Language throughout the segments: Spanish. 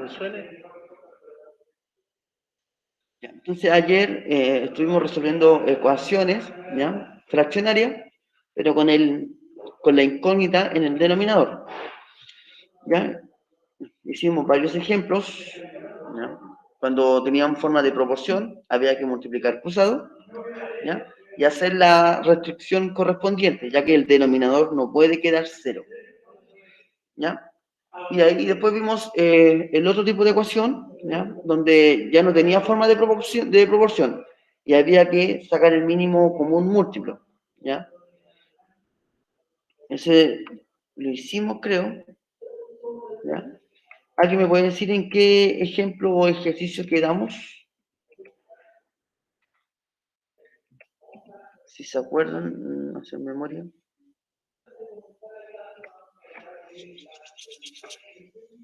suene. Ya, entonces ayer estuvimos resolviendo ecuaciones, ¿ya? Fraccionarias, pero con la incógnita en el denominador. ¿Ya? Hicimos varios ejemplos. ¿Ya? Cuando tenían forma de proporción, había que multiplicar cruzado, ¿ya? Y hacer la restricción correspondiente, ya que el denominador no puede quedar cero. ¿Ya? Y ahí después vimos el otro tipo de ecuación, ¿ya? Donde ya no tenía forma de proporción y había que sacar el mínimo común múltiplo, ¿ya? Ese lo hicimos, creo, ¿ya? ¿Alguien me puede decir en qué ejemplo o ejercicio quedamos? Si se acuerdan, no sé en memoria.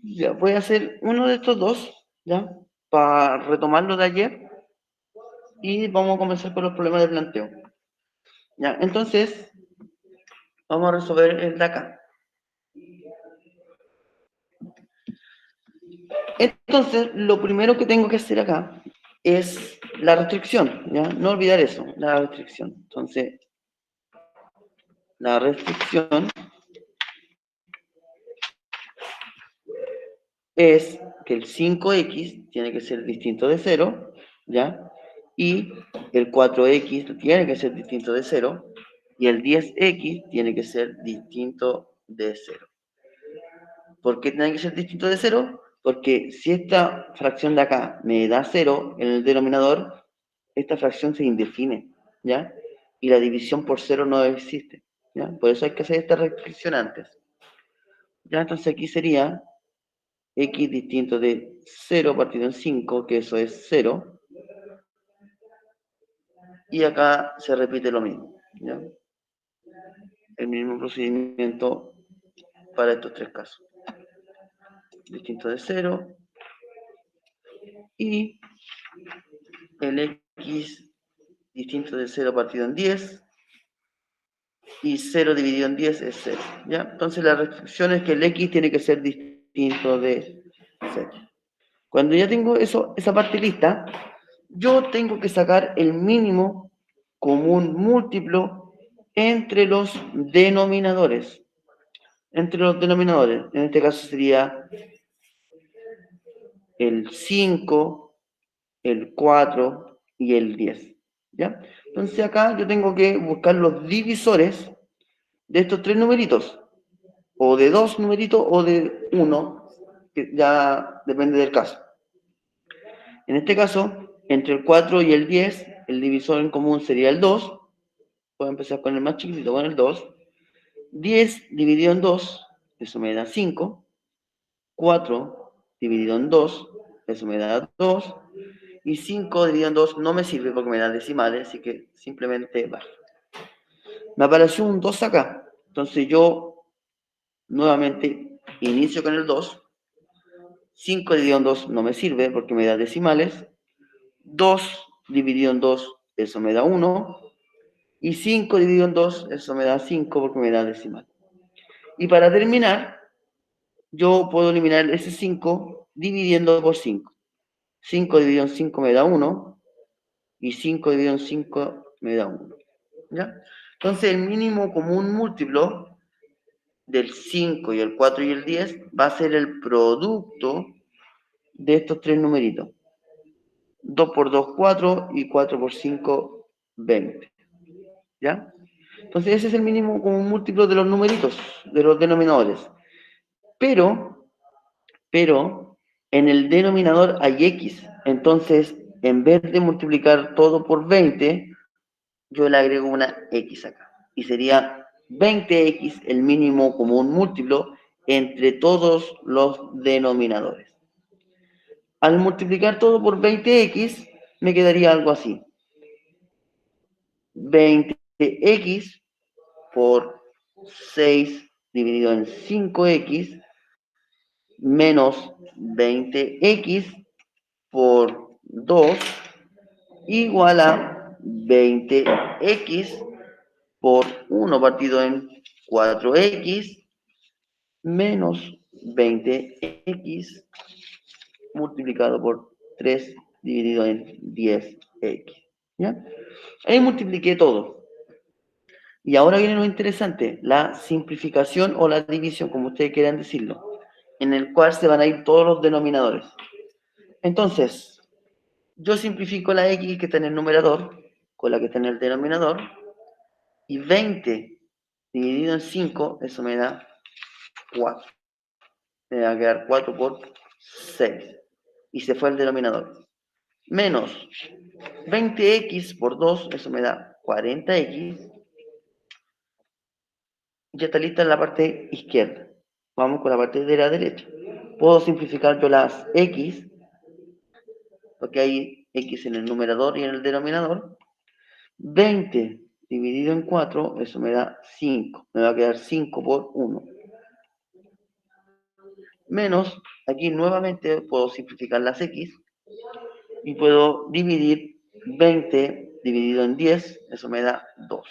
Ya, voy a hacer uno de estos dos, ¿ya? Para retomarlo de ayer y vamos a comenzar con los problemas de planteo. ¿Ya? Entonces, vamos a resolver el de acá. Entonces, lo primero que tengo que hacer acá es la restricción, ¿ya? No olvidar eso, la restricción. Entonces, la restricción es que el 5x tiene que ser distinto de 0, ¿ya? Y el 4x tiene que ser distinto de 0, y el 10x tiene que ser distinto de 0. ¿Por qué tiene que ser distinto de 0? Porque si esta fracción de acá me da 0 en el denominador, esta fracción se indefine, ¿ya? Y la división por 0 no existe, ¿ya? Por eso hay que hacer esta restricción antes. ¿Ya? Entonces aquí sería x distinto de 0 partido en 5, que eso es 0. Y acá se repite lo mismo, ¿ya? El mismo procedimiento para estos tres casos. Distinto de 0 y el x distinto de 0 partido en 10 y 0 dividido en 10 es 0, ¿ya? Entonces la restricción es que el x tiene que ser distinto de 0. Cuando ya tengo esa parte lista, yo tengo que sacar el mínimo común múltiplo entre los denominadores. Entre los denominadores, en este caso sería el 5, el 4 y el 10. ¿Ya? Entonces acá yo tengo que buscar los divisores de estos tres numeritos, o de dos numeritos o de uno, que ya depende del caso. En este caso, entre el 4 y el 10, el divisor en común sería el 2. Puedo empezar con el más chiquitito, con el 2. 10 dividido en 2, eso me da 5. 4 dividido en 2, eso me da 2. Y 5 dividido en 2 no me sirve porque me da decimales, así que simplemente bajo. Me apareció un 2 acá. Entonces yo nuevamente inicio con el 2. 5 dividido en 2 no me sirve porque me da decimales. 2 dividido en 2, eso me da 1. Y 5 dividido en 2, eso me da 5 porque me da decimal. Y para terminar, yo puedo eliminar ese 5 dividiendo por 5. 5 dividido en 5 me da 1. Y 5 dividido en 5 me da 1. ¿Ya? Entonces el mínimo común múltiplo del 5 y el 4 y el 10 va a ser el producto de estos tres numeritos. 2 por 2, 4 y 4 por 5, 20. ¿Ya? Entonces ese es el mínimo común múltiplo de los numeritos, de los denominadores. Pero en el denominador hay x. Entonces, en vez de multiplicar todo por 20, yo le agrego una x acá. Y sería 20x el mínimo común múltiplo entre todos los denominadores. Al multiplicar todo por 20x, me quedaría algo así. 20x por 6 dividido en 5x menos 20x por 2 igual a 20x por 1 partido en 4x menos 20x multiplicado por 3 dividido en 10x. ¿Ya? Ahí multipliqué todo. Y ahora viene lo interesante, la simplificación o la división, como ustedes quieran decirlo, en el cual se van a ir todos los denominadores. Entonces, yo simplifico la x que está en el numerador con la que está en el denominador, y 20 dividido en 5, eso me da 4. Me va a quedar 4 por 6. Y se fue el denominador. Menos 20x por 2, eso me da 40x. Ya está lista en la parte izquierda. Vamos con la parte de la derecha. Puedo simplificar yo las x, porque hay x en el numerador y en el denominador. 20 dividido en 4, eso me da 5. Me va a quedar 5 por 1. Menos, aquí nuevamente puedo simplificar las x y puedo dividir 20 dividido en 10, eso me da 2.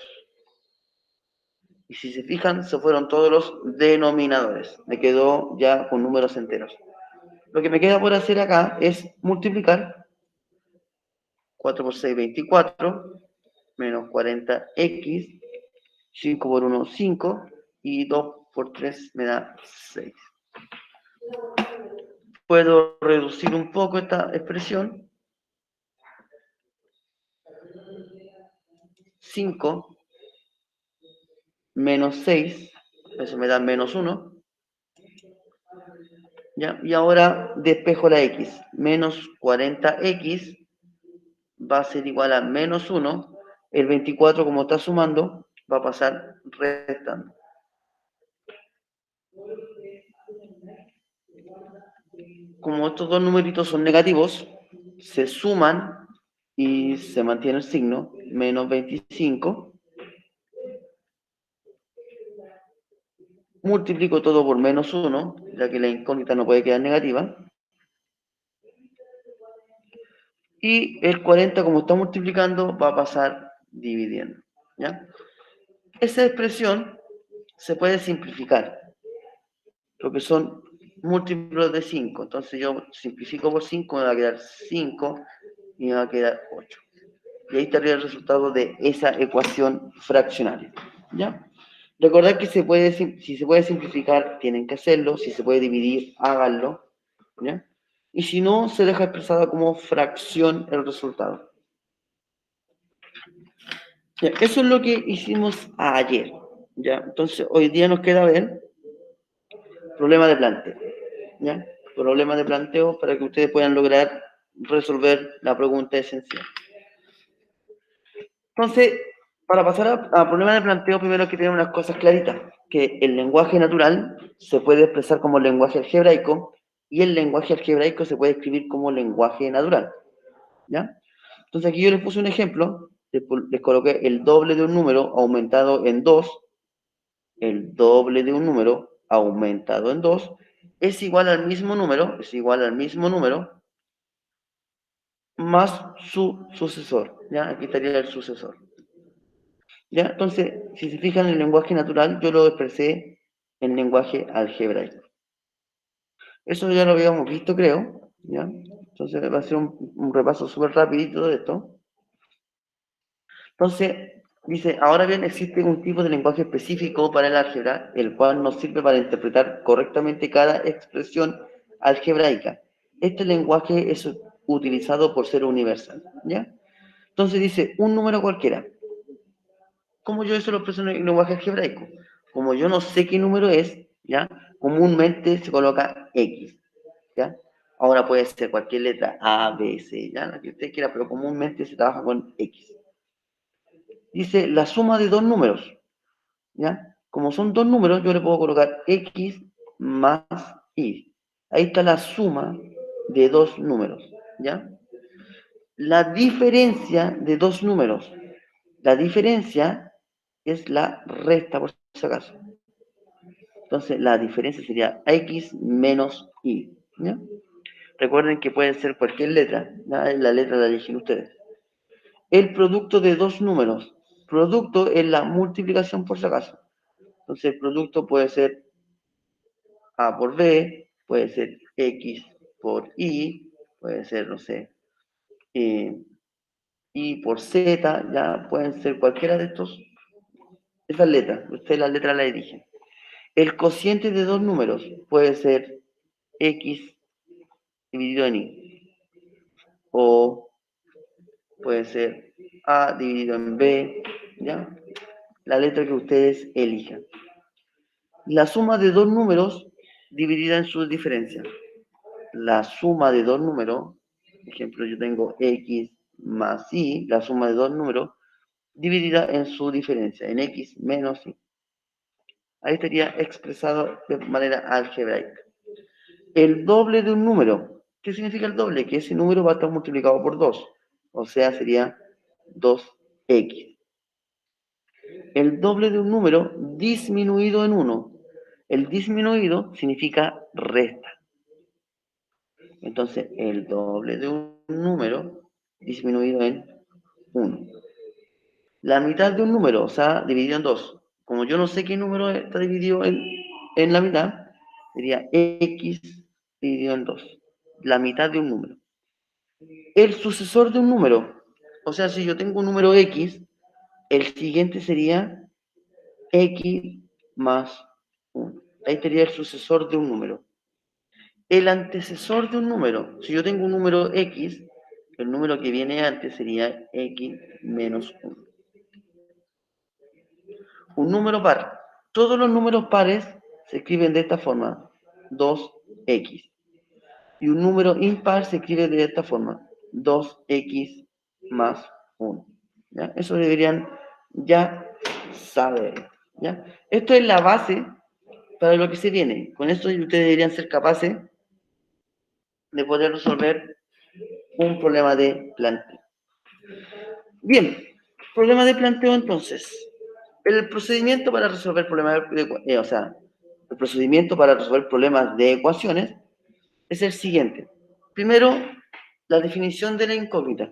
Y si se fijan, se fueron todos los denominadores. Me quedó ya con números enteros. Lo que me queda por hacer acá es multiplicar 4 por 6, 24, menos 40x, 5 por 1, 5, y 2 por 3 me da 6. Puedo reducir un poco esta expresión. 5 menos 6, eso me da menos 1. ¿Ya? Y ahora despejo la x. Menos 40x va a ser igual a menos 1. El 24, como está sumando, va a pasar restando. Como estos dos numeritos son negativos, se suman y se mantiene el signo. Menos 25. Multiplico todo por menos 1, ya que la incógnita no puede quedar negativa. Y el 40, como está multiplicando, va a pasar dividiendo. ¿Ya? Esa expresión se puede simplificar, porque son múltiplos de 5. Entonces yo simplifico por 5, me va a quedar 5 y me va a quedar 8. Y ahí estaría el resultado de esa ecuación fraccionaria. ¿Ya? Recordad que si se puede simplificar, tienen que hacerlo. Si se puede dividir, háganlo. ¿Ya? Y si no, se deja expresada como fracción el resultado. Ya, eso es lo que hicimos ayer. ¿Ya? Entonces, hoy día nos queda ver problema de planteo. ¿Ya? Problema de planteo para que ustedes puedan lograr resolver la pregunta esencial. Entonces, para pasar a problema de planteo, primero hay que tener unas cosas claritas, que el lenguaje natural se puede expresar como lenguaje algebraico y el lenguaje algebraico se puede escribir como lenguaje natural. ¿Ya? Entonces aquí yo les puse un ejemplo, les coloqué el doble de un número aumentado en 2, el doble de un número aumentado en 2, es igual al mismo número, más su sucesor. ¿Ya? Aquí estaría el sucesor. ¿Ya? Entonces, si se fijan en el lenguaje natural, yo lo expresé en lenguaje algebraico. Eso ya lo habíamos visto, creo. ¿Ya? Entonces va a ser un repaso súper rapidito de esto. Entonces, dice, ahora bien, existe un tipo de lenguaje específico para el álgebra, el cual nos sirve para interpretar correctamente cada expresión algebraica. Este lenguaje es utilizado por ser universal. ¿Ya? Entonces dice, un número cualquiera. ¿Cómo yo eso lo expreso en el lenguaje algebraico? Como yo no sé qué número es, ¿ya? Comúnmente se coloca X, ¿ya? Ahora puede ser cualquier letra A, B, C, ¿ya? La que usted quiera, pero comúnmente se trabaja con X. Dice la suma de dos números, ¿ya? Como son dos números, yo le puedo colocar X más Y. Ahí está la suma de dos números, ¿ya? La diferencia de dos números. La diferencia es la resta, por si acaso. Entonces, la diferencia sería X menos Y. ¿Ya? Recuerden que puede ser cualquier letra. ¿Ya? La letra la eligen ustedes. El producto de dos números. Producto es la multiplicación, por si acaso. Entonces, el producto puede ser A por B, puede ser X por I, puede ser, no sé, I por Z, ya pueden ser cualquiera de estas letras. Usted la letra la elige. El cociente de dos números puede ser X dividido en Y, o puede ser A dividido en B, ¿ya? La letra que ustedes elijan. La suma de dos números dividida en sus diferencias. La suma de dos números, por ejemplo, yo tengo X más Y, la suma de dos números dividida en su diferencia, en X menos Y. Ahí estaría expresado de manera algebraica. El doble de un número. ¿Qué significa el doble? Que ese número va a estar multiplicado por 2. O sea, sería 2x. El doble de un número disminuido en 1. El disminuido significa resta. Entonces, el doble de un número disminuido en 1. La mitad de un número, o sea, dividido en 2. Como yo no sé qué número está dividido en la mitad, sería x dividido en 2. La mitad de un número. El sucesor de un número. O sea, si yo tengo un número x, el siguiente sería x más 1. Ahí sería el sucesor de un número. El antecesor de un número. Si yo tengo un número x, el número que viene antes sería x menos 1. Un número par. Todos los números pares se escriben de esta forma. 2x. Y un número impar se escribe de esta forma. 2x más 1. ¿Ya? Eso deberían ya saber. ¿Ya? Esto es la base para lo que se viene. Con esto ustedes deberían ser capaces de poder resolver un problema de planteo. Bien, problema de planteo entonces. El procedimiento para resolver problemas o sea, el procedimiento para resolver problemas de ecuaciones es el siguiente. Primero, la definición de la incógnita.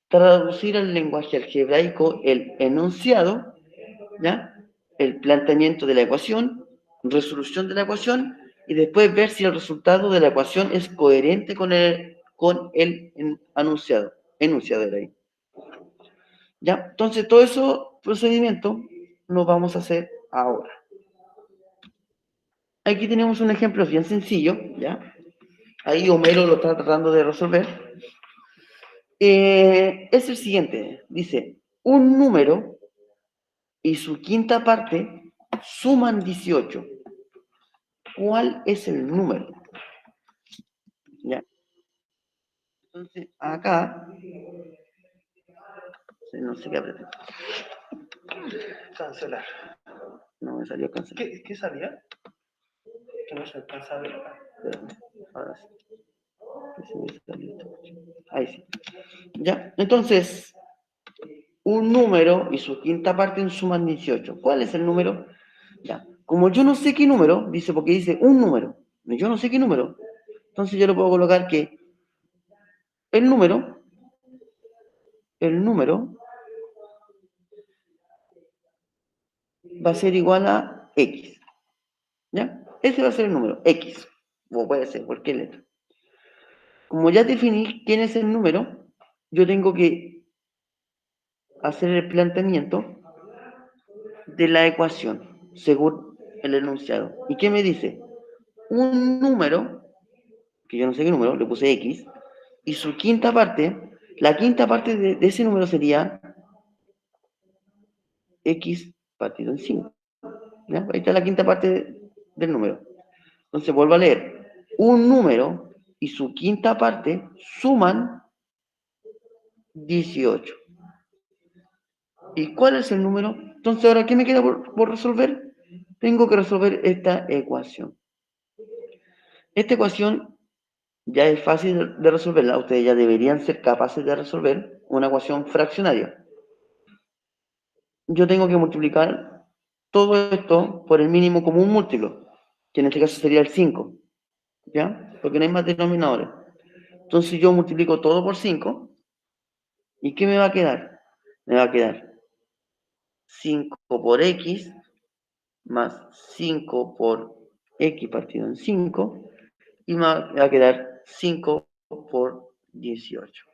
Traducir al lenguaje algebraico el enunciado, ¿ya? El planteamiento de la ecuación, resolución de la ecuación, y después ver si el resultado de la ecuación es coherente con el enunciado de ahí. ¿Ya? Entonces, todo eso procedimiento lo vamos a hacer ahora. Aquí tenemos un ejemplo bien sencillo, ¿ya? Ahí Homero lo está tratando de resolver. Es el siguiente, dice, un número y su quinta parte suman 18. ¿Cuál es el número? ¿Ya? Entonces, acá, no sé qué apreté. Cancelar. No me salió cancelar. ¿Qué salía? Que no se alcanza a ver acá. Ahora sí. Ahí sí. ¿Ya? Entonces, un número y su quinta parte suman 18. ¿Cuál es el número? Ya. Como yo no sé qué número, dice, porque dice un número, yo no sé qué número, entonces yo le puedo colocar que el número va a ser igual a X. ¿Ya? Ese va a ser el número, X. O puede ser cualquier letra. Como ya definí quién es el número, yo tengo que hacer el planteamiento de la ecuación según el enunciado. ¿Y qué me dice? Un número, que yo no sé qué número, le puse X, y su quinta parte, la quinta parte de ese número sería X partido en 5. ¿Ya? Ahí está la quinta parte del número. Entonces vuelvo a leer. Un número y su quinta parte suman 18. ¿Y cuál es el número? Entonces, ahora, ¿qué me queda por resolver? Tengo que resolver esta ecuación. Esta ecuación ya es fácil de resolverla. Ustedes ya deberían ser capaces de resolver una ecuación fraccionaria. Yo tengo que multiplicar todo esto por el mínimo común múltiplo, que en este caso sería el 5. ¿Ya? Porque no hay más denominadores. Entonces yo multiplico todo por 5. ¿Y qué me va a quedar? Me va a quedar 5 por X más 5 por X partido en 5 y me va a quedar 5 por 18.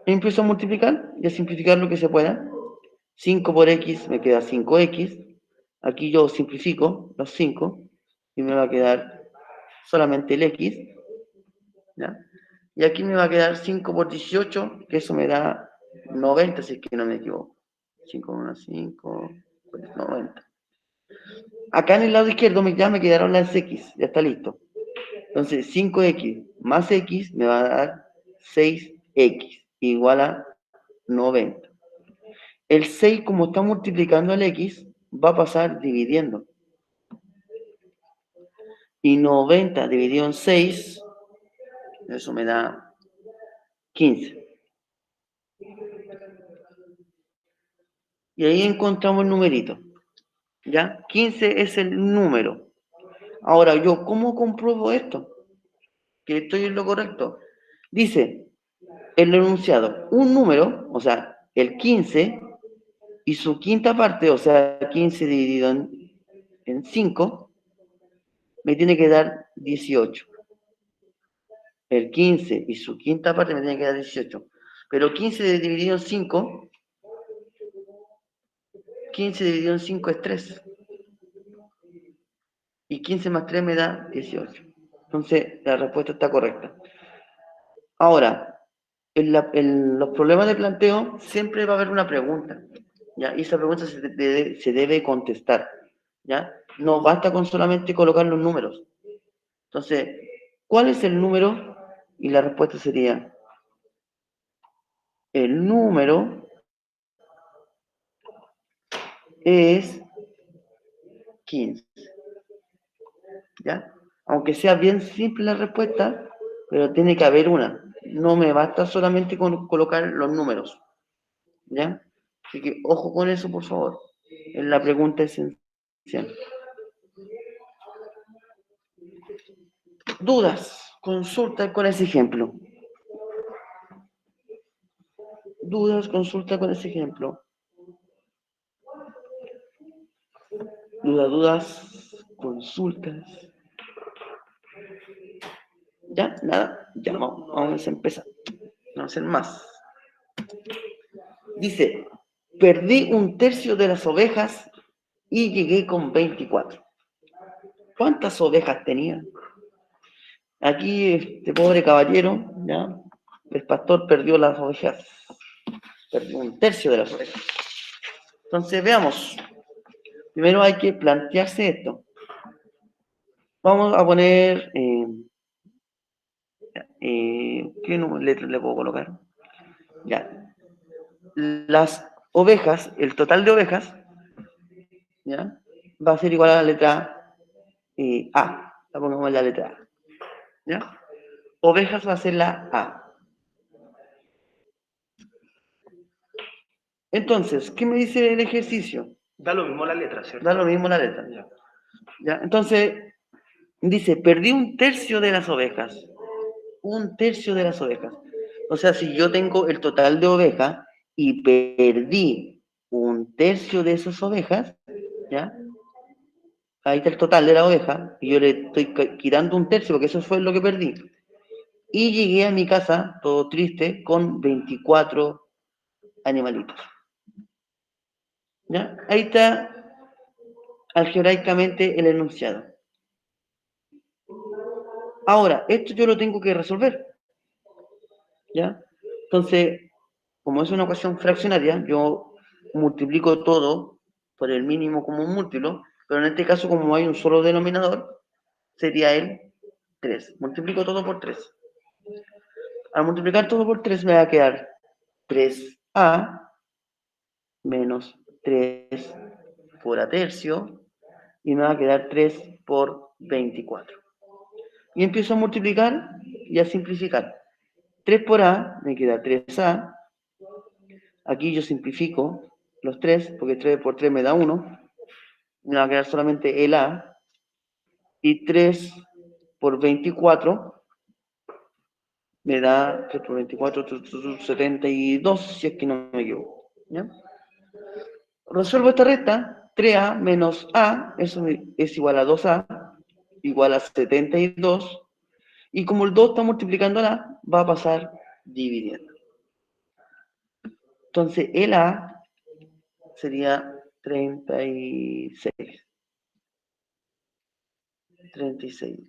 Empiezo a multiplicar y a simplificar lo que se pueda. 5 por x me queda 5x. Aquí yo simplifico los 5 y me va a quedar solamente el x. ¿Ya? Y aquí me va a quedar 5 por 18, que eso me da 90, si es que no me equivoco. 5 más 5, pues 90. Acá en el lado izquierdo ya me quedaron las x, ya está listo. Entonces 5x más x me va a dar 6x, igual a 90. El 6, como está multiplicando el x, va a pasar dividiendo. Y 90 dividido en 6, eso me da 15. Y ahí encontramos el numerito. ¿Ya? 15 es el número. Ahora, ¿yo cómo compruebo esto? Que estoy en lo correcto. Dice, el enunciado, un número, o sea, el 15, y su quinta parte, o sea, 15 dividido en 5, me tiene que dar 18. El 15 y su quinta parte me tiene que dar 18. Pero 15 dividido en 5, 15 dividido en 5 es 3. Y 15 más 3 me da 18. Entonces, la respuesta está correcta. Ahora, en los problemas de planteo siempre va a haber una pregunta, ¿ya? Y esa pregunta se debe contestar, ¿ya? No basta con solamente colocar los números. Entonces, ¿cuál es el número? Y la respuesta sería, el número es 15, ¿ya? Aunque sea bien simple la respuesta, pero tiene que haber una. No me basta solamente con colocar los números, ¿ya? Así que ojo con eso, por favor. En la pregunta esencial. Dudas, consulta con ese ejemplo. Dudas, consulta con ese ejemplo. Dudas, consultas. ¿Ya? Nada. Ya vamos a empezar. Vamos a hacer más. Dice, perdí un tercio de las ovejas y llegué con 24. ¿Cuántas ovejas tenía? Aquí este pobre caballero, ¿ya? El pastor perdió las ovejas. Perdió un tercio de las ovejas. Entonces, veamos. Primero hay que plantearse esto. Vamos a poner... ¿qué letra le puedo colocar? Ya. Las ovejas, el total de ovejas, ¿ya? Va a ser igual a la letra A. La pongamos en la letra A. ¿Ya? Ovejas va a ser la A. Entonces, ¿qué me dice el ejercicio? Da lo mismo la letra, ¿cierto? Da lo mismo la letra. Ya. ¿Ya? Entonces, dice, perdí un tercio de las ovejas. Un tercio de las ovejas. O sea, si yo tengo el total de ovejas y perdí un tercio de esas ovejas, ¿ya? Ahí está el total de la oveja, y yo le estoy quitando un tercio, porque eso fue lo que perdí. Y llegué a mi casa, todo triste, con 24 animalitos. ¿Ya? Ahí está algebraicamente el enunciado. Ahora, esto yo lo tengo que resolver. ¿Ya? Entonces, como es una ecuación fraccionaria, yo multiplico todo por el mínimo común múltiplo, pero en este caso, como hay un solo denominador, sería el 3. Multiplico todo por 3. Al multiplicar todo por 3 me va a quedar 3a menos 3 por a tercio, y me va a quedar 3 por 24. Y empiezo a multiplicar y a simplificar. 3 por a me queda 3a. Aquí yo simplifico los 3, porque 3 por 3 me da 1. Me va a quedar solamente el a. Y 3 por 24 me da 3 por 24, 72, si es que no me equivoco. ¿Ya? Resuelvo esta recta. 3a menos a, eso es igual a 2a. igual a 72, y como el 2 está multiplicándola, va a pasar dividiendo. Entonces, el A sería 36. 36.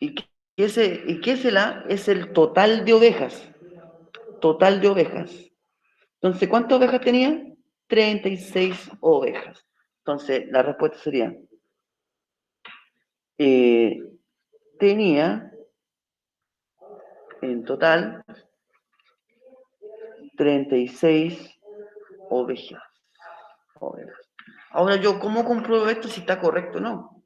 ¿Y qué es el A? Es el total de ovejas. Total de ovejas. Entonces, ¿cuántas ovejas tenía? 36 ovejas. Entonces, la respuesta sería, tenía en total 36 ovejas. Ahora yo, ¿cómo compruebo esto si está correcto o no?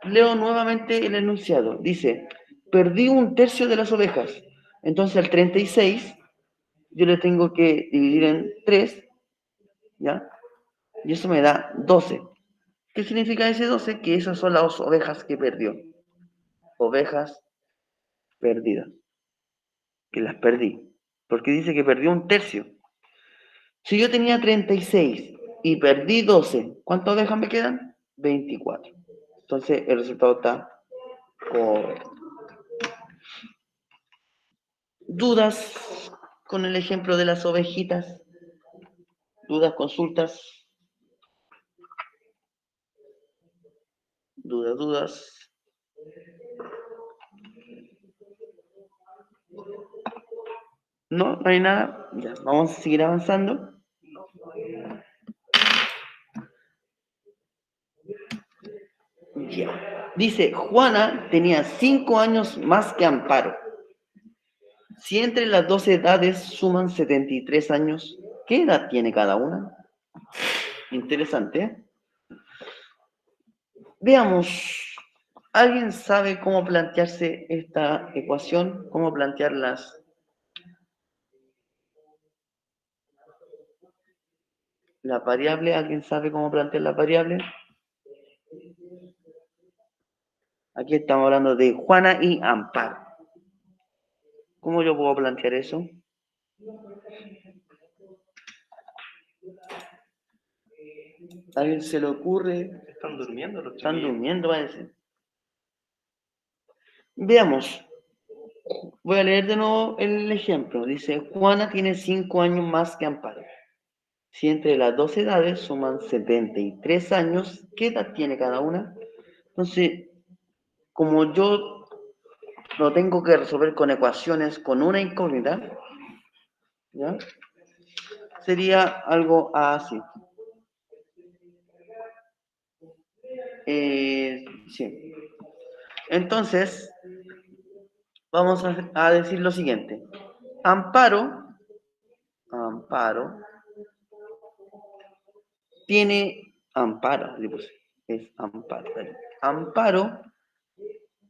Leo nuevamente el enunciado. Dice, perdí un tercio de las ovejas. Entonces, al 36, yo le tengo que dividir en 3, ¿ya? Y eso me da 12. ¿Qué significa ese 12? Que esas son las ovejas que perdió. Ovejas perdidas. Que las perdí. Porque dice que perdió un tercio. Si yo tenía 36 y perdí 12, ¿cuántas ovejas me quedan? 24. Entonces el resultado está correcto. ¿Dudas con el ejemplo de las ovejitas? ¿Dudas, consultas? ¿Dudas? ¿No? ¿No hay nada? Ya, vamos a seguir avanzando. Ya. Dice, Juana tenía 5 años más que Amparo. Si entre las 2 edades suman 73 años, ¿qué edad tiene cada una? Interesante, ¿eh? Veamos, ¿alguien sabe cómo plantearse esta ecuación? ¿Cómo plantear la variable? ¿Alguien sabe cómo plantear la variable? Aquí estamos hablando de Juana y Amparo. ¿Cómo yo puedo plantear eso? ¿A alguien se le ocurre? Están durmiendo los Están chiquillos. durmiendo, parece. Veamos. Voy a leer de nuevo el ejemplo. Dice, Juana tiene 5 años más que Amparo. Si entre las 2 edades suman 73 años, ¿qué edad tiene cada una? Entonces, como yo lo tengo que resolver con ecuaciones con una incógnita, ¿ya? Sería algo así. Sí. Entonces, vamos a decir lo siguiente. Amparo tiene, es Amparo. Amparo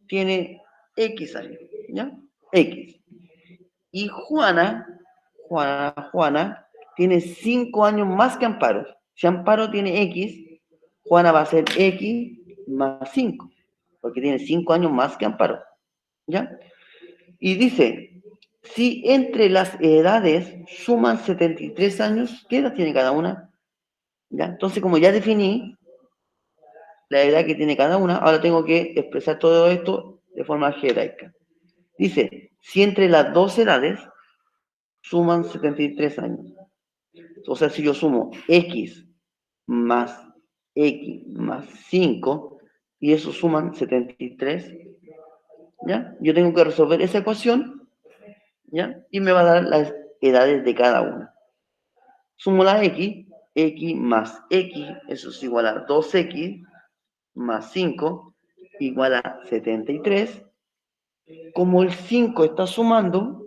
tiene X años, ¿ya? X. Y Juana tiene 5 años más que Amparo. Si Amparo tiene X, Juana va a ser X más 5, porque tiene 5 años más que Amparo, ¿ya? Y dice, si entre las edades suman 73 años, ¿qué edad tiene cada una? ¿Ya? Entonces, como ya definí la edad que tiene cada una, ahora tengo que expresar todo esto de forma algebraica. Dice, si entre las dos edades suman 73 años. O sea, si yo sumo x más 5, y eso suman 73, ¿ya? Yo tengo que resolver esa ecuación, ¿ya? Y me va a dar las edades de cada una. Sumo la x más x, eso es igual a 2x más 5, igual a 73. Como el 5 está sumando,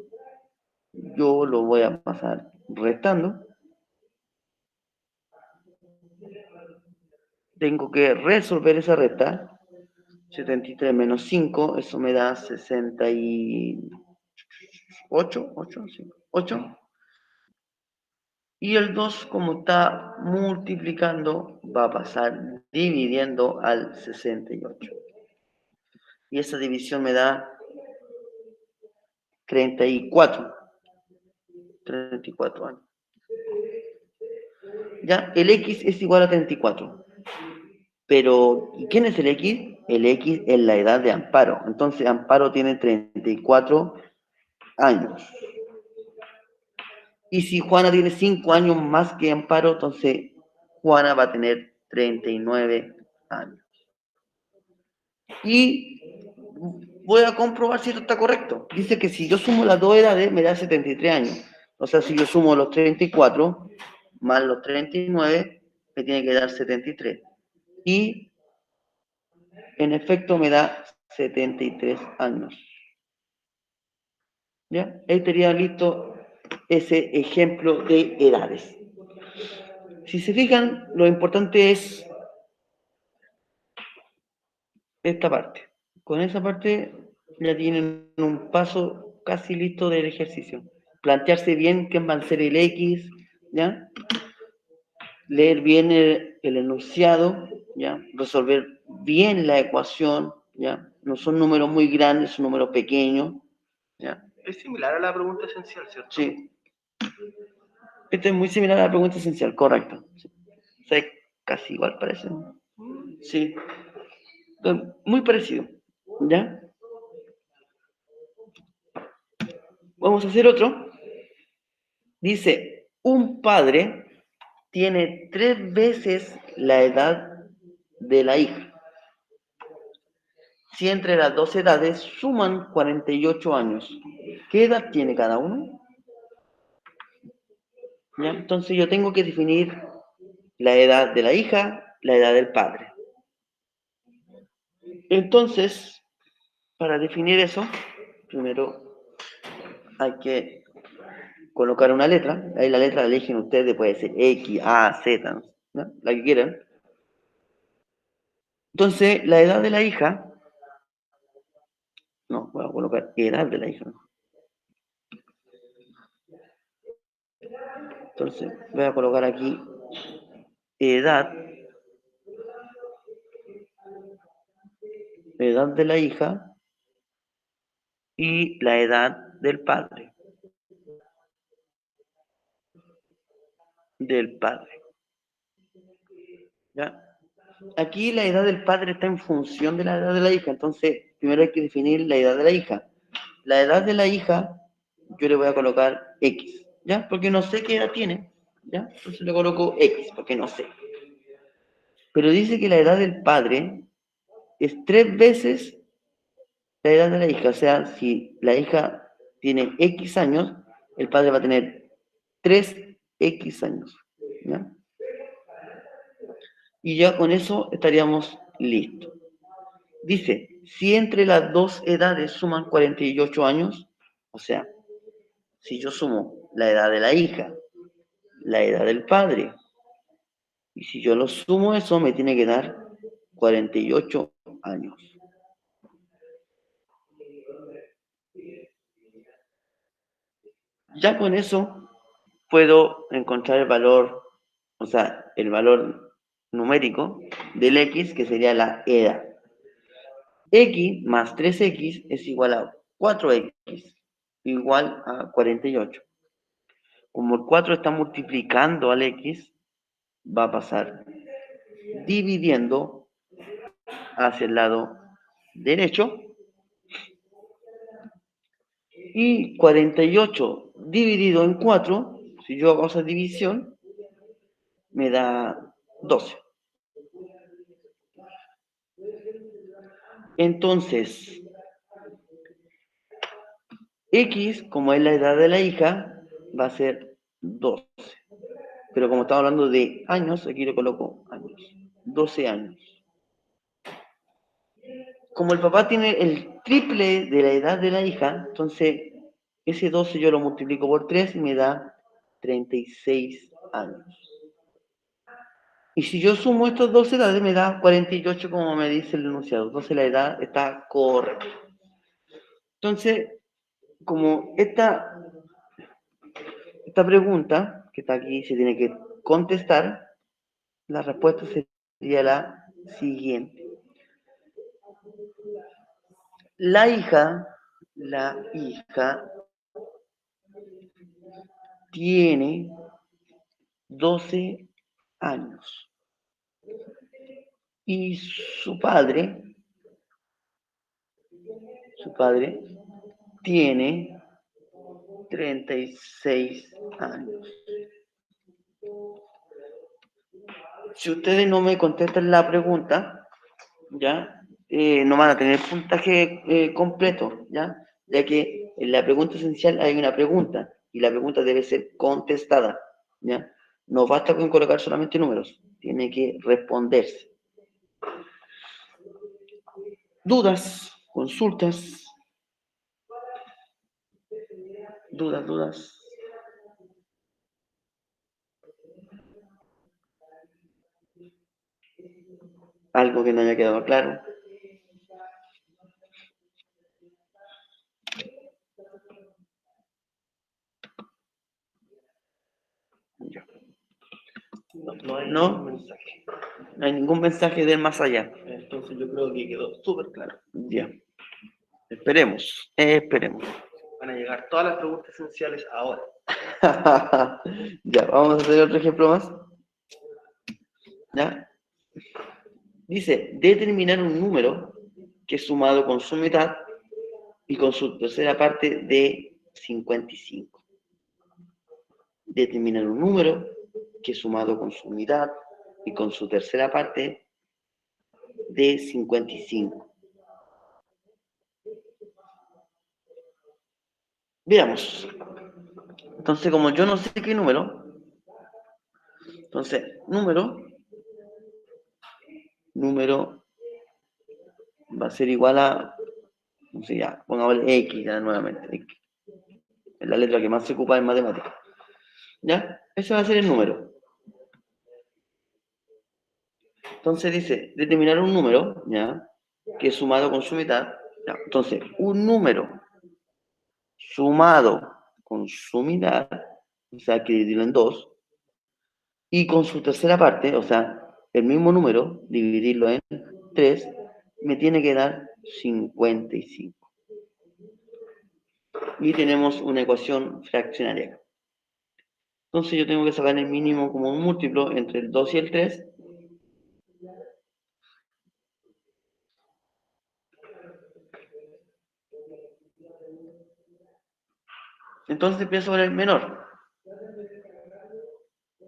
yo lo voy a pasar restando. Tengo que resolver esa resta. 73 menos 5, eso me da 68, 8. Y el 2, como está multiplicando, va a pasar dividiendo al 68. Y esa división me da 34. 34 años. Ya, el X es igual a 34. Pero, ¿y quién es el X? el X es la edad de Amparo. Entonces, Amparo tiene 34 años. Y si Juana tiene 5 años más que Amparo, entonces Juana va a tener 39 años. Y voy a comprobar si esto está correcto. Dice que si yo sumo las dos edades, me da 73 años. O sea, si yo sumo los 34 más los 39, me tiene que dar 73. Y en efecto me da 73 años. ¿Ya? Ahí estaría listo ese ejemplo de edades. Si se fijan, lo importante es esta parte. Con esa parte ya tienen un paso casi listo del ejercicio. Plantearse bien quién va a ser el X, ¿ya? Leer bien el enunciado, ¿ya? Resolver bien la ecuación, ¿ya? No son números muy grandes, son números pequeños, ¿ya? Es similar a la pregunta esencial, ¿cierto? Sí. Esto es muy similar a la pregunta esencial, correcto. Sí. O sea, casi igual parece. Sí. Muy parecido, ¿ya? Vamos a hacer otro. Dice, un padre tiene 3 veces la edad de la hija. Si entre las dos edades suman 48 años, ¿qué edad tiene cada uno? ¿Ya? Entonces yo tengo que definir la edad de la hija, la edad del padre. Entonces, para definir eso, primero hay que colocar una letra. Ahí la letra la eligen ustedes, puede ser X, A, Z, ¿no? La que quieran. Entonces, la edad de la hija, no, voy a colocar edad de la hija, ¿no? Entonces, voy a colocar aquí edad, edad de la hija y la edad del padre, ¿ya? Aquí la edad del padre está en función de la edad de la hija, entonces primero hay que definir la edad de la hija. La edad de la hija, yo le voy a colocar X, ¿ya? Porque no sé qué edad tiene, ¿ya? Entonces le coloco X, porque no sé. Pero dice que la edad del padre es 3 veces la edad de la hija, o sea, si la hija tiene X años, el padre va a tener 3X años, ¿ya? Y ya con eso estaríamos listos. Dice, si entre las dos edades suman 48 años, o sea, si yo sumo la edad de la hija, la edad del padre, y si yo lo sumo eso me tiene que dar 48 años. Ya con eso puedo encontrar el valor, o sea, el valor numérico del X, que sería la edad. X más 3X es igual a 4X, igual a 48. Como el 4 está multiplicando al X, va a pasar dividiendo hacia el lado derecho. Y 48 dividido en 4, si yo hago esa división, me da 12. Entonces, X, como es la edad de la hija, va a ser 12. Pero como estamos hablando de años, aquí le coloco años. 12 años. Como el papá tiene el triple de la edad de la hija, entonces ese 12 yo lo multiplico por 3 y me da 36 años. Y si yo sumo estas dos edades me da 48 como me dice el enunciado. Entonces la edad está correcta. Entonces, como esta pregunta que está aquí se tiene que contestar, la respuesta sería la siguiente. La hija tiene 12 años y su padre Su padre tiene 36 años. Si ustedes no me contestan la pregunta, ¿ya? No van a tener puntaje completo, ¿ya? Ya que en la pregunta esencial hay una pregunta y la pregunta debe ser contestada, ¿ya? No basta con colocar solamente números, tiene que responderse. ¿Dudas? ¿Consultas? ¿Dudas? ¿Algo que no haya quedado claro? Ya. No hay ¿No? ningún mensaje. No hay ningún mensaje del más allá. Entonces yo creo que quedó súper claro. Ya. Esperemos. Van a llegar todas las preguntas esenciales ahora. Ya, vamos a hacer otro ejemplo más. ¿Ya? Dice, determinar un número que sumado con su mitad y con su tercera parte de 55. Determinar un número que sumado con su mitad y con su tercera parte de 55. Veamos. Entonces, como yo no sé qué número, entonces, número va a ser igual a, no sé, ya, pongámosle X ya nuevamente. X. Es la letra que más se ocupa en matemáticas. ¿Ya? Ese va a ser el número. Entonces dice, determinar un número, ¿ya? Que es sumado con su mitad. ¿Ya? Entonces, un número sumado con su mitad, o sea, que dividirlo en dos, y con su tercera parte, o sea, el mismo número, dividirlo en 3, me tiene que dar 55. Y tenemos una ecuación fraccionaria. Entonces yo tengo que sacar el mínimo como un múltiplo entre el 2 y el 3. Entonces empiezo con el menor.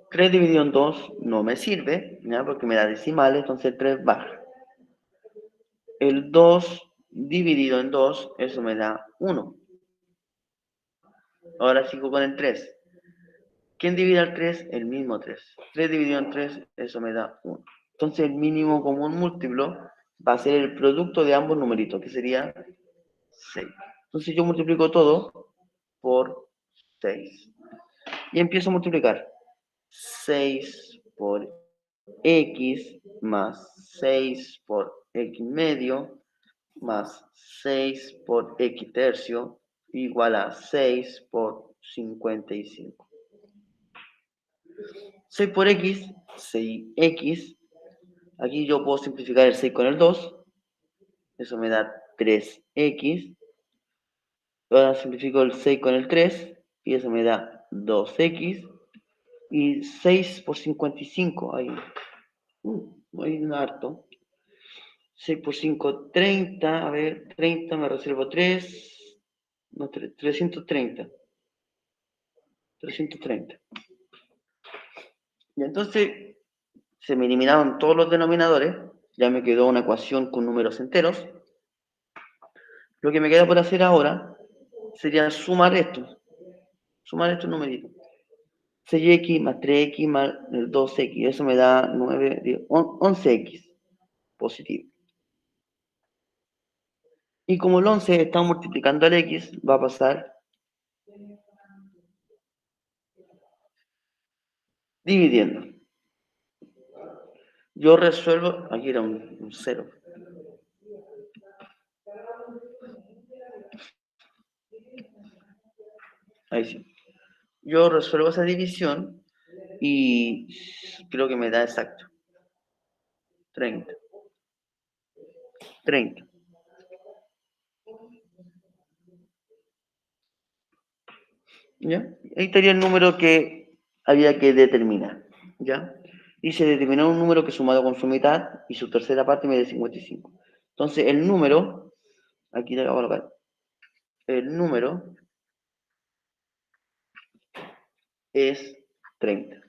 3 dividido en 2 no me sirve, ¿ya? Porque me da decimales, entonces 3 baja. El 2 dividido en 2, eso me da 1. Ahora sigo con el 3. ¿Quién divide al 3? El mismo 3. 3 dividido en 3, eso me da 1. Entonces el mínimo común múltiplo va a ser el producto de ambos numeritos, que sería 6. Entonces yo multiplico todo por 6. Y empiezo a multiplicar. 6 por x más 6 por x medio más 6 por x tercio igual a 6 por 55. 6 por x, 6x. Aquí yo puedo simplificar el 6 con el 2. Eso me da 3x. Ahora simplifico el 6 con el 3 y eso me da 2x. Y 6 por 55, ahí un harto. 6 por 5, 30. A ver, 30, me reservo 3. No, 330. 330. Y entonces se me eliminaron todos los denominadores. Ya me quedó una ecuación con números enteros. Lo que me queda por hacer ahora sería sumar estos. Sumar estos numeritos. 6x más 3x más el 2x. Eso me da 9, 10, 11x positivo. Y como el 11 está multiplicando al x, va a pasar dividiendo. Yo resuelvo, aquí era un 0. Ahí sí. Yo resuelvo esa división y creo que me da exacto. 30. 30. ¿Ya? Ahí estaría el número que había que determinar. ¿Ya? Y se determinó un número que sumado con su mitad y su tercera parte me da 55. Entonces el número aquí le vamos a colocar el número es 30.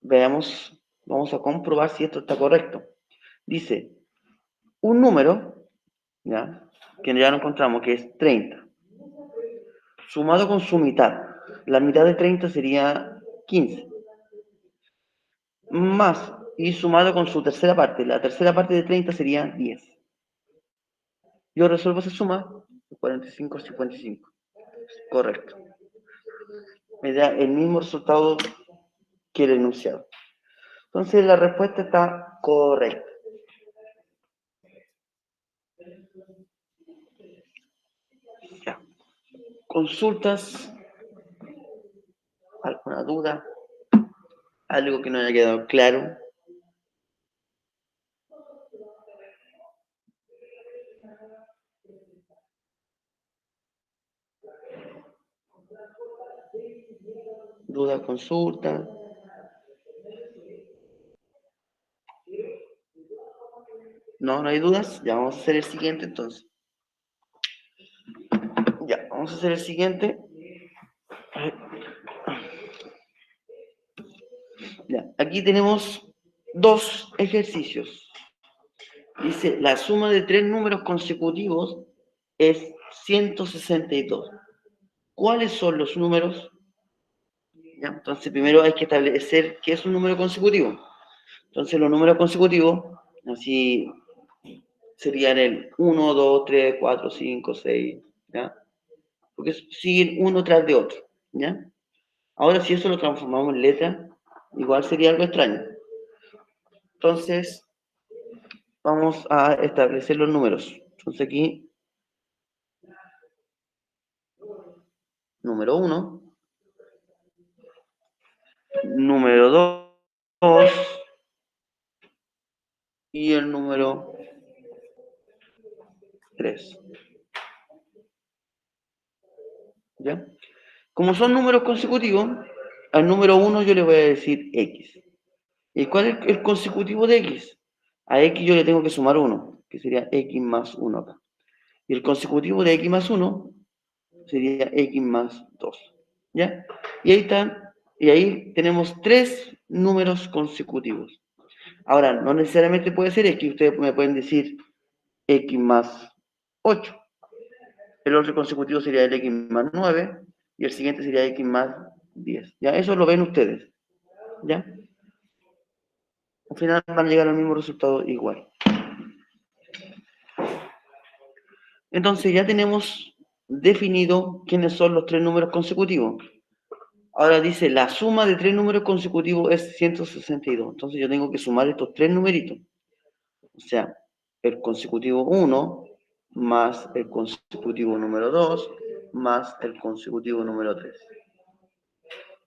Veamos, vamos a comprobar si esto está correcto. Dice, un número, ¿ya? Que ya lo encontramos, que es 30, sumado con su mitad. La mitad de 30 sería 15. Más, y sumado con su tercera parte. La tercera parte de 30 sería 10. Yo resuelvo esa suma, 45, 55. Correcto. Me da el mismo resultado que el enunciado. Entonces la respuesta está correcta. Ya. ¿Consultas? ¿Alguna duda? ¿Algo que no haya quedado claro? ¿Duda, consulta? No, no hay dudas. Ya vamos a hacer el siguiente entonces. Ya, vamos a hacer el siguiente. Ya, aquí tenemos dos ejercicios. Dice, la suma de tres números consecutivos es 162. ¿Cuáles son los números? Ya, entonces, primero hay que establecer qué es un número consecutivo. Entonces, los números consecutivos, así serían el 1, 2, 3, 4, 5, 6, ¿ya? Porque siguen uno tras de otro, ¿ya? Ahora, si eso lo transformamos en letra, igual sería algo extraño. Entonces, vamos a establecer los números. Entonces, aquí, número 1, número 2 y el número 3. ¿Ya? Como son números consecutivos, al número 1 yo le voy a decir X. ¿Y cuál es el consecutivo de X? A X yo le tengo que sumar 1, que sería X más 1 acá. Y el consecutivo de X más 1 sería X más 2. ¿Ya? Y ahí están, y ahí tenemos tres números consecutivos. Ahora, no necesariamente puede ser X, ustedes me pueden decir X más 8. El otro consecutivo sería el X más 9 y el siguiente sería X más 10. ¿Ya? Eso lo ven ustedes. ¿Ya? Al final van a llegar al mismo resultado igual. Entonces ya tenemos definido quiénes son los tres números consecutivos. Ahora dice, la suma de tres números consecutivos es 162. Entonces yo tengo que sumar estos tres numeritos. O sea, el consecutivo 1 más el consecutivo número 2 más el consecutivo número 3.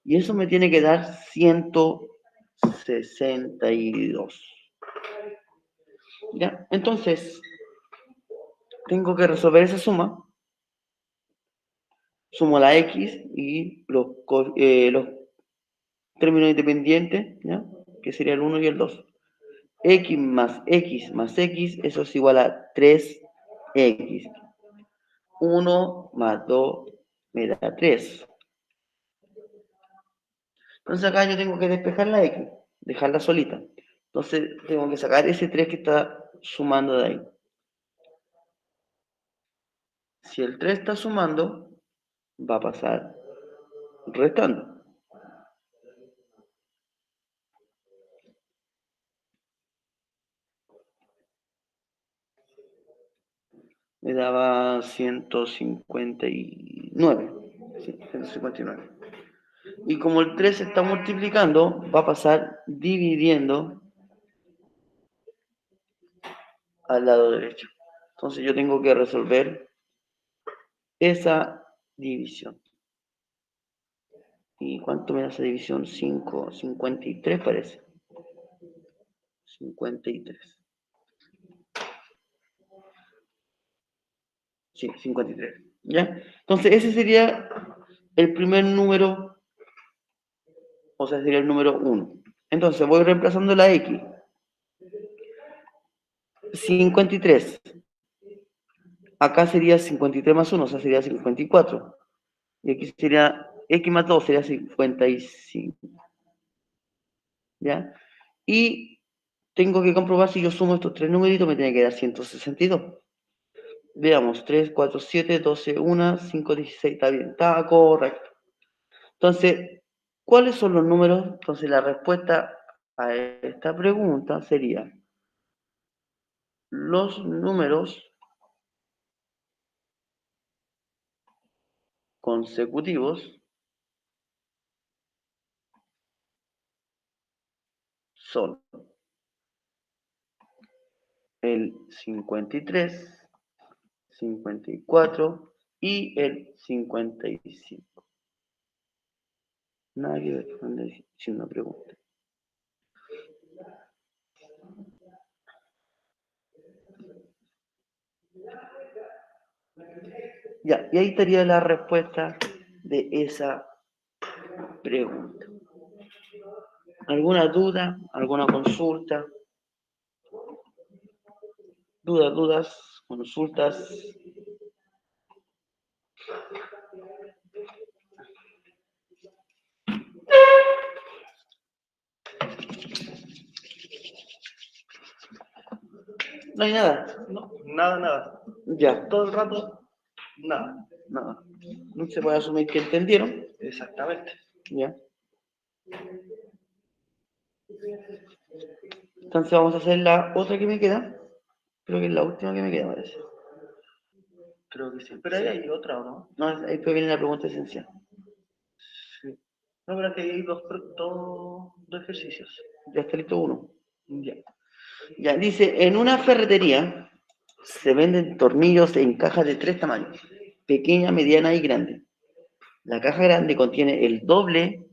Y eso me tiene que dar 162. ¿Ya? Entonces, tengo que resolver esa suma. Sumo la X y los términos independientes, ¿ya? Que sería el 1 y el 2. X más X más X, eso es igual a 3X. 1 más 2 me da 3. Entonces acá yo tengo que despejar la X, dejarla solita. Entonces tengo que sacar ese 3 que está sumando de ahí. Si el 3 está sumando, va a pasar restando. Me daba 159. Sí, 159. Y como el 3 se está multiplicando, va a pasar dividiendo al lado derecho. Entonces yo tengo que resolver esa división. ¿Y cuánto me da esa división? 5, 53 parece. 53. Sí, 53. ¿Ya? Entonces ese sería el primer número, o sea, sería el número 1. Entonces voy reemplazando la X. 53 acá sería 53 más 1, o sea, sería 54. Y aquí sería x más 2, sería 55. ¿Ya? Y tengo que comprobar si yo sumo estos tres numeritos, me tiene que dar 162. Veamos, 3, 4, 7, 12, 1, 5, 16, está bien, está correcto. Entonces, ¿cuáles son los números? Entonces, la respuesta a esta pregunta sería, los números consecutivos son el 53, 54 y el 55. Nada que responder sin una pregunta. Ya, y ahí estaría la respuesta de esa pregunta. ¿Alguna duda? ¿Alguna consulta? ¿Dudas? ¿Consultas? No hay nada. No, nada. Ya, Todo el rato, nada. nada. No se puede asumir que entendieron. Exactamente. Ya. Entonces vamos a hacer la otra que me queda. Creo que es la última que me queda, parece. Creo que sí. Pero ahí hay otra, ¿o no? No, ahí después viene la pregunta esencial. Sí. No, pero que hay dos ejercicios. Ya está listo uno. Ya. Ya, dice, en una ferretería se venden tornillos en cajas de tres tamaños, pequeña, mediana y grande. La caja grande contiene el doble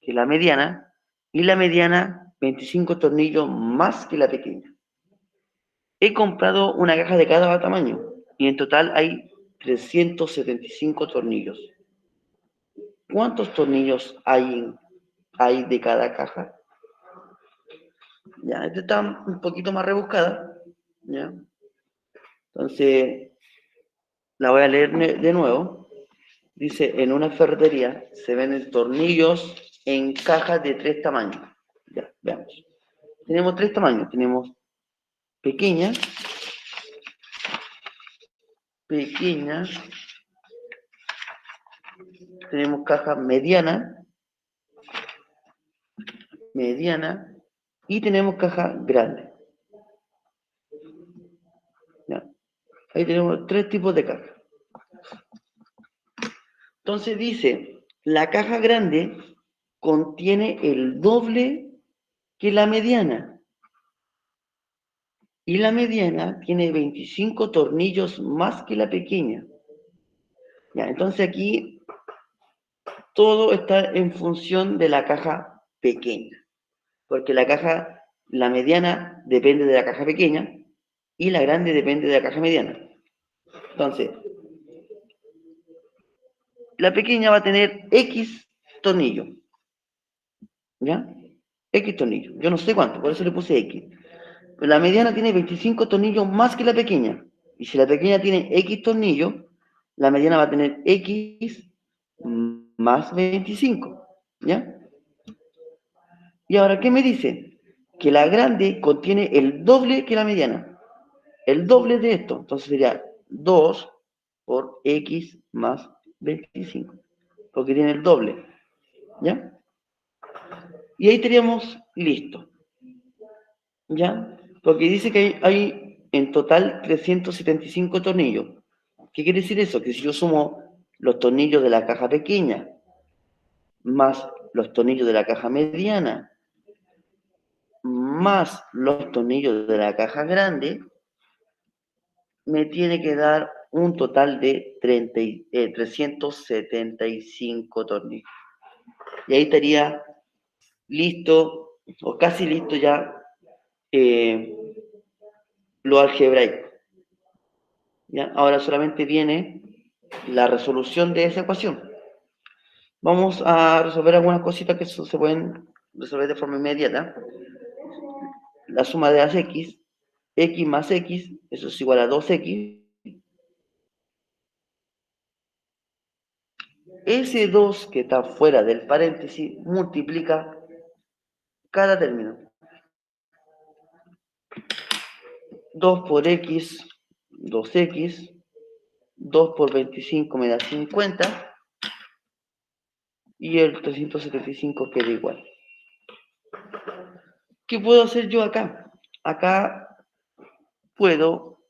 que la mediana y la mediana 25 tornillos más que la pequeña. He comprado una caja de cada tamaño y en total hay 375 tornillos. ¿Cuántos tornillos hay de cada caja? Ya, esta está un poquito más rebuscada. ¿Ya? Entonces, la voy a leer de nuevo. Dice, en una ferretería se venden tornillos en cajas de tres tamaños. Ya, veamos. Tenemos tres tamaños. Tenemos pequeña, pequeña, tenemos caja mediana, mediana y tenemos caja grande. ¿Ya? Ahí tenemos tres tipos de caja. Entonces dice, la caja grande contiene el doble que la mediana. Y la mediana tiene 25 tornillos más que la pequeña. Ya, entonces aquí todo está en función de la caja pequeña. Porque la mediana depende de la caja pequeña y la grande depende de la caja mediana. Entonces, la pequeña va a tener X tornillo. ¿Ya? X tornillo. Yo no sé cuánto, por eso le puse X. Pero la mediana tiene 25 tornillos más que la pequeña. Y si la pequeña tiene X tornillos, la mediana va a tener X más 25. ¿Ya? Y ahora, ¿qué me dice? Que la grande contiene el doble que la mediana. El doble de esto. Entonces sería 2 por X más 25. Porque tiene el doble. ¿Ya? Y ahí teníamos listo. ¿Ya? Porque dice que hay en total 375 tornillos. ¿Qué quiere decir eso? Que si yo sumo los tornillos de la caja pequeña más los tornillos de la caja mediana más los tornillos de la caja grande, me tiene que dar un total de 375 tornillos. Y ahí estaría listo, o casi listo ya, lo algebraico. ¿Ya? Ahora solamente viene la resolución de esa ecuación. Vamos a resolver algunas cositas que se pueden resolver de forma inmediata. La suma de las x más x, eso es igual a 2x, ese 2 que está fuera del paréntesis multiplica cada término. 2 por x, 2x, 2 por 25 me da 50 y el 375 queda igual. ¿Qué puedo hacer yo acá? Acá puedo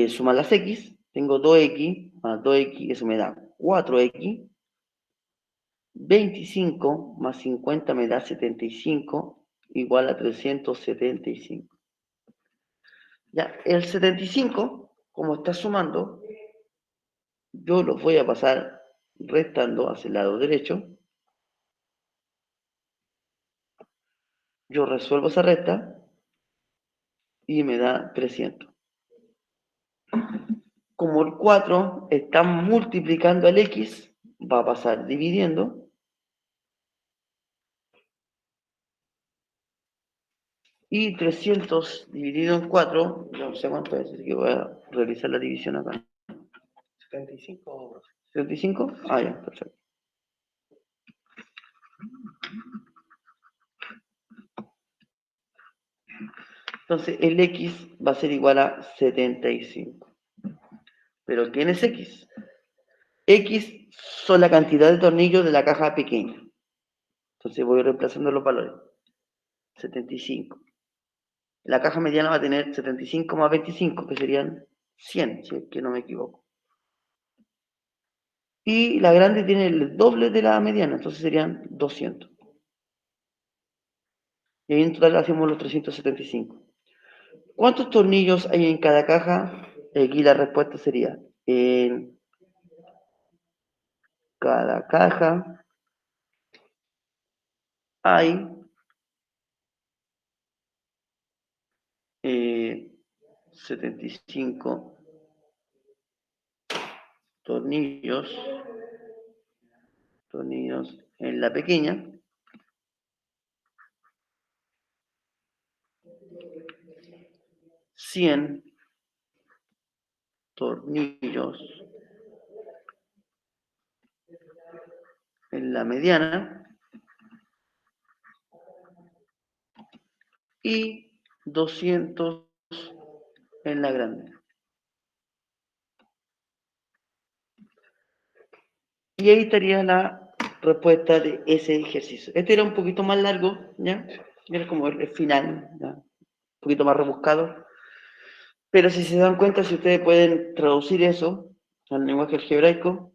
sumar las x, tengo 2x más 2x, eso me da 4x, 25 más 50 me da 75, igual a 375. Ya, el 75, como está sumando, yo los voy a pasar restando hacia el lado derecho. Yo resuelvo esa resta y me da 300. Como el 4 está multiplicando al x, va a pasar dividiendo. Y 300 dividido en 4, no sé cuánto es, así que voy a realizar la división acá. 75. ¿75? Ah, ya, perfecto. Entonces el x va a ser igual a 75. ¿Pero quién es x? X son la cantidad de tornillos de la caja pequeña. Entonces voy reemplazando los valores. 75. La caja mediana va a tener 75 más 25, que serían 100, si es que no me equivoco. Y la grande tiene el doble de la mediana, entonces serían 200. Y ahí en total hacemos los 375. ¿Cuántos tornillos hay en cada caja? Aquí la respuesta sería, en cada caja hay 75 tornillos en la pequeña, 100 tornillos en la mediana y 200 en la grande. Y ahí estaría la respuesta de ese ejercicio. Este era un poquito más largo, ¿ya? Era como el final, ¿ya? Un poquito más rebuscado. Pero si se dan cuenta, si ustedes pueden traducir eso al lenguaje algebraico,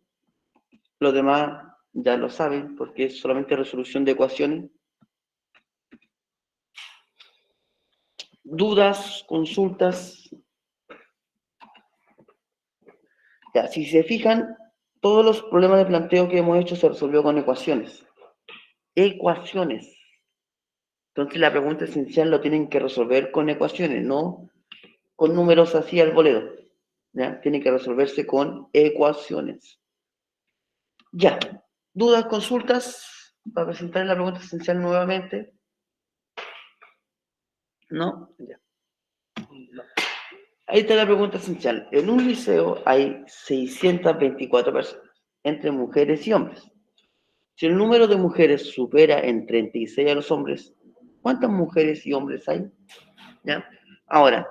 los demás ya lo saben, porque es solamente resolución de ecuaciones. Dudas, consultas. Ya, si se fijan, todos los problemas de planteo que hemos hecho se resolvió con ecuaciones. Ecuaciones. Entonces la pregunta esencial lo tienen que resolver con ecuaciones, no con números así al voleo. ¿Ya? Tiene que resolverse con ecuaciones. Ya. ¿Dudas, consultas? Para presentar la pregunta esencial nuevamente. ¿No? Ya. Ahí está la pregunta esencial. En un liceo hay 624 personas, entre mujeres y hombres. Si el número de mujeres supera en 36 a los hombres, ¿cuántas mujeres y hombres hay? ¿Ya? Ahora,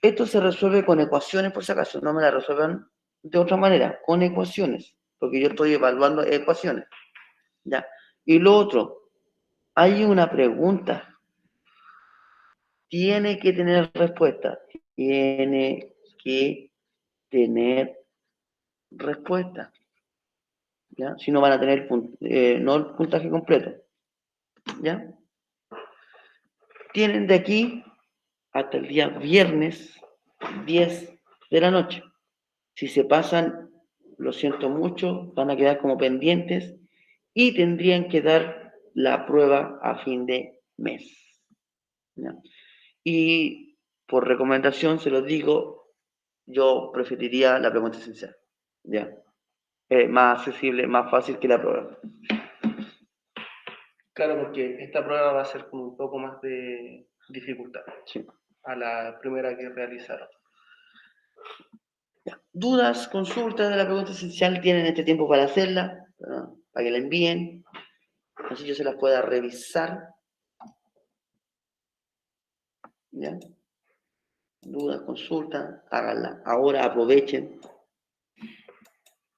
esto se resuelve con ecuaciones, por si acaso, no me la resuelvan de otra manera, con ecuaciones, porque yo estoy evaluando ecuaciones. ¿Ya? Y lo otro, hay una pregunta, tiene que tener respuesta, tiene que tener respuesta, ¿ya? Si no van a tener no el puntaje completo, ¿ya? Tienen de aquí hasta el día viernes 10 de la noche. Si se pasan, lo siento mucho, van a quedar como pendientes y tendrían que dar la prueba a fin de mes, ¿ya? Y por recomendación se los digo, yo preferiría la pregunta esencial, ¿ya? Más accesible, más fácil que la prueba. Claro, porque esta prueba va a ser con un poco más de dificultad Sí. a la primera que realizaron. Ya. ¿Dudas, consultas de la pregunta esencial? Tienen este tiempo para hacerla. para que la envíen, así yo se las pueda revisar. ¿Ya? Dudas, consultas, háganla. Ahora aprovechen